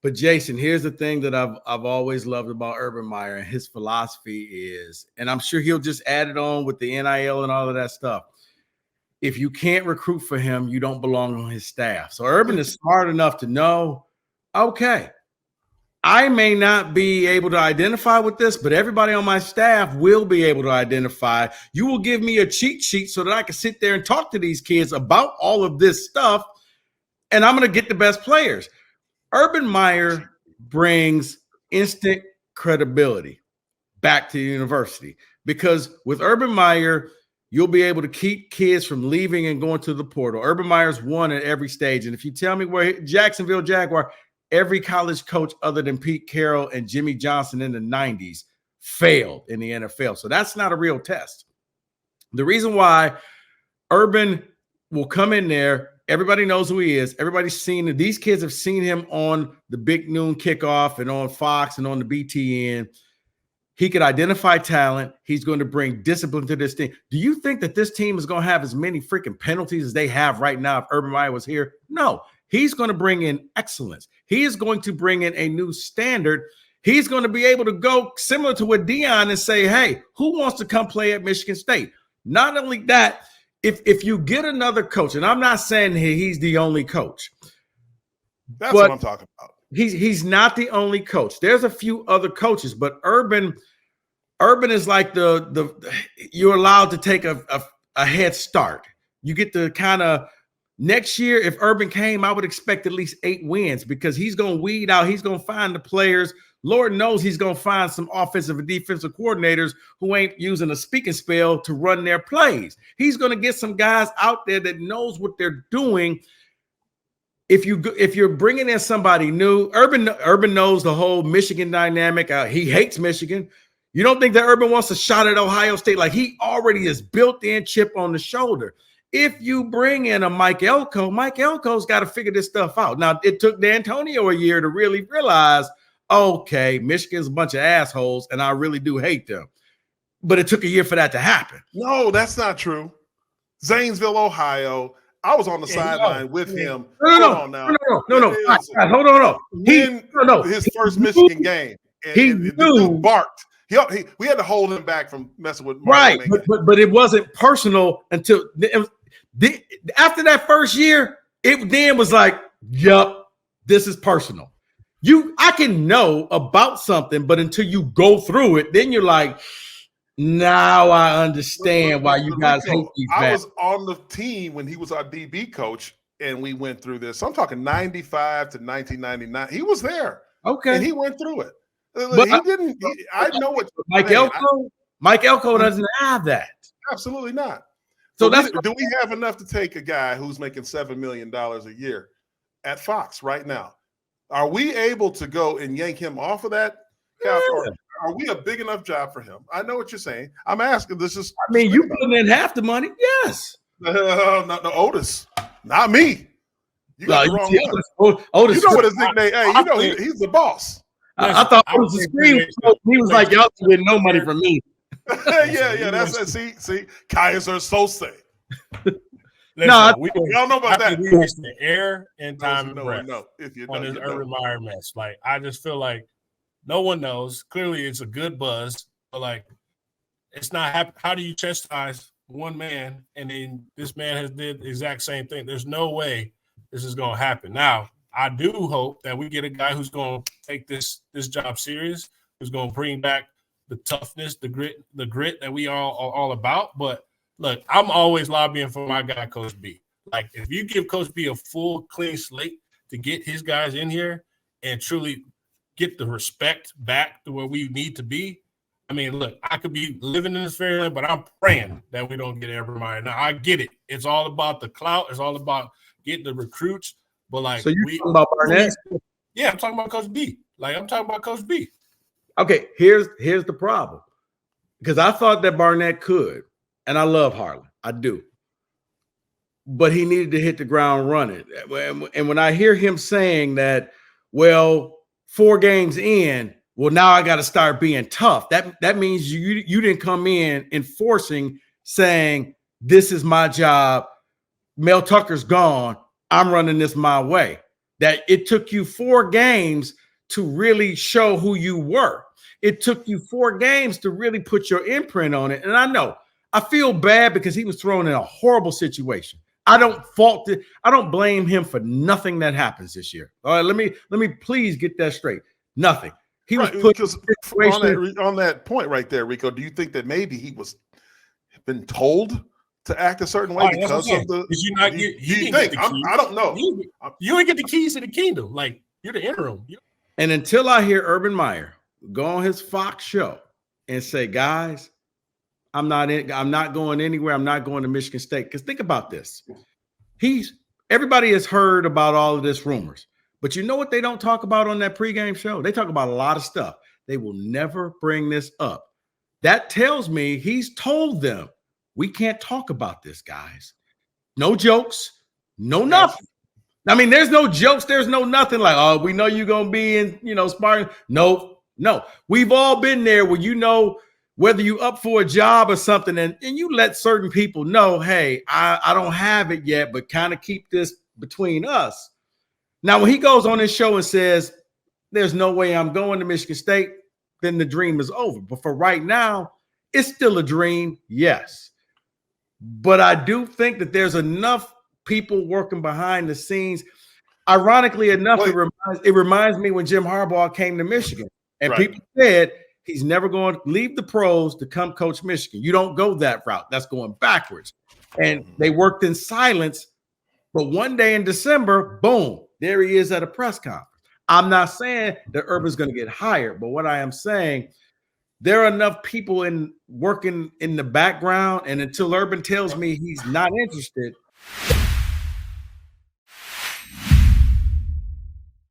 But Jason, here's the thing that I've always loved about Urban Meyer, and his philosophy is, and I'm sure he'll just add it on with the NIL and all of that stuff. If you can't recruit for him, you don't belong on his staff. So Urban is smart enough to know, okay, I may not be able to identify with this, but everybody on my staff will be able to identify. You will give me a cheat sheet so that I can sit there and talk to these kids about all of this stuff, and I'm going to get the best players. Urban Meyer brings instant credibility back to the university, because with Urban Meyer, you'll be able to keep kids from leaving and going to the portal. Urban Meyer's won at every stage. And if you tell me where Jacksonville Jaguar, every college coach other than Pete Carroll and Jimmy Johnson in the 90s failed in the NFL. So that's not a real test. The reason why Urban will come in there, everybody knows who he is. Everybody's seen it. These kids have seen him on the Big Noon Kickoff and on Fox and on the BTN. He could identify talent. He's going to bring discipline to this team. Do you think that this team is going to have as many freaking penalties as they have right now if Urban Meyer was here? No. He's going to bring in excellence. He is going to bring in a new standard. He's going to be able to go similar to what Deion and say, hey, who wants to come play at Michigan State? Not only that, if you get another coach, and I'm not saying he's the only coach. That's what I'm talking about. He's not the only coach. There's a few other coaches, but Urban is like you're allowed to take a head start. You get to kind of next year. If Urban came, I would expect at least 8 wins, because he's going to weed out. He's going to find the players. Lord knows he's going to find some offensive and defensive coordinators who ain't using a speaking spell to run their plays. He's going to get some guys out there that knows what they're doing. If you're bringing in somebody new, Urban knows the whole Michigan dynamic. He hates Michigan. You don't think that Urban wants a shot at Ohio State? Like, he already is built-in chip on the shoulder. If you bring in a Mike Elko's got to figure this stuff out. Now, it took D'Antonio a year to really realize, okay, Michigan's a bunch of assholes, and I really do hate them. But it took a year for that to happen. No, that's not true. Zanesville, Ohio. I was on the sideline with him. No. Hold on. His first Michigan game. And the dude barked. We had to hold him back from messing with Mark. Right, but it wasn't personal until after that first year. It then was like, yup, this is personal. I can know about something, but until you go through it, then you're like, now I understand why you guys hate these guys. I was on the team when he was our DB coach, and we went through this. So I'm talking 95 to 1999. He was there. Okay. And he went through it. But I know what Mike Elko doesn't have that. Absolutely not. So do we have enough to take a guy who's making $7 million a year at Fox right now? Are we able to go and yank him off of that couch? Yeah. Are we a big enough job for him? I know what you're saying. I'm asking. You putting in half the money? Yes. No, Otis. Not me. You got the wrong one. Otis. You know what his nickname? Hey, he's the boss. I thought Otis was screaming. He was like, y'all getting no money from me. yeah. That's it. See, Kaiser Sose. Y'all know about that. We wasting air and time and breath on this Urban Meyer mess. Like, I just feel like no one knows. Clearly, it's a good buzz, but like, it's not. How do you chastise one man and then this man has did the exact same thing? There's no way this is going to happen. Now, I do hope that we get a guy who's going to take this job serious, who's going to bring back the toughness, the grit that we are all about. But look, I'm always lobbying for my guy, Coach B. Like, if you give Coach B a full, clean slate to get his guys in here and truly get the respect back to where we need to be. I mean, look, I could be living in this fairyland, but I'm praying that we don't get Urban Meyer. Now, I get it. It's all about the clout. It's all about getting the recruits. But like, so you're talking about Barnett? Yeah, I'm talking about Coach B. Like, I'm talking about Coach B. Okay, here's the problem. Because I thought that Barnett could, and I love Harlan. I do. But he needed to hit the ground running. And when I hear him saying that, well, 4 games in, well, now I got to start being tough. That means you didn't come in enforcing, saying, this is my job. Mel Tucker's gone. I'm running this my way. that it took you 4 games to really show who you were. It took you 4 games to really put your imprint on it. And I know I feel bad because he was thrown in a horrible situation. I don't blame him for nothing that happens this year. All right, let me please get that straight. Nothing. He was put on that point right there, Rico. Do you think that maybe he was been told to act a certain way because of the? You think? I don't know. You ain't get the keys to the kingdom. Like, you're the interim. And until I hear Urban Meyer go on his Fox show and say, guys, I'm not going anywhere. I'm not going to Michigan State. Because think about this. Everybody has heard about all of this rumors. But you know what they don't talk about on that pregame show? They talk about a lot of stuff. They will never bring this up. That tells me he's told them, we can't talk about this, guys. No jokes, no nothing. I mean, there's no jokes. There's no nothing like, oh, we know you're going to be in, Spartan. No. We've all been there where whether you up for a job or something and you let certain people know, hey, I don't have it yet, but kind of keep this between us. Now, when he goes on his show and says, there's no way I'm going to Michigan State, then the dream is over. But for right now, it's still a dream, yes. But I do think that there's enough people working behind the scenes. Ironically enough, it reminds me when Jim Harbaugh came to Michigan. And people said he's never going to leave the pros to come coach Michigan. You don't go that route. That's going backwards. And they worked in silence. But one day in December, boom, there he is at a press conference. I'm not saying that Urban's going to get hired, but what I am saying, there are enough people working in the background. And until Urban tells me he's not interested,